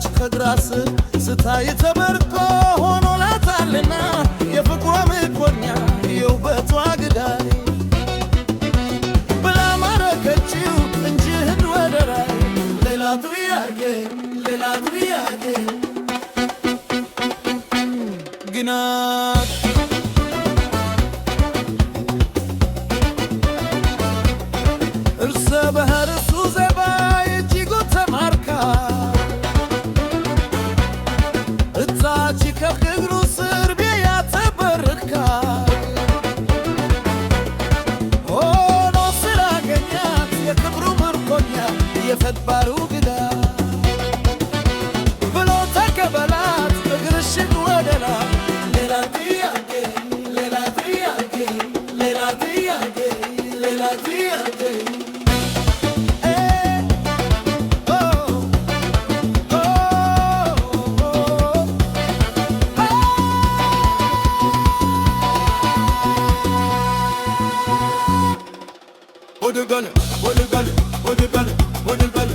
በታች ከግራስ ስታይ ተመርጦ ሆኖላታልና የፍቅሯ ምርኮኛ የውበቷ ግዳይ ብላ ማረከችው እንጂ ህድ ወደራይ ሌላ ጥያቄ ግና እርሰ ባህር እሱ ዘባይ እጅጉ ተማርካ እታች ከእግሩ ስር ቤያ ተበርካ ሆኖ ስላገኛት የክብሩ ምርኮኛ የፈጥባሩ ግዳ ብሎ ተቀበላት እግርሽን ወደላ ሌላ ጥያቄ What the gun?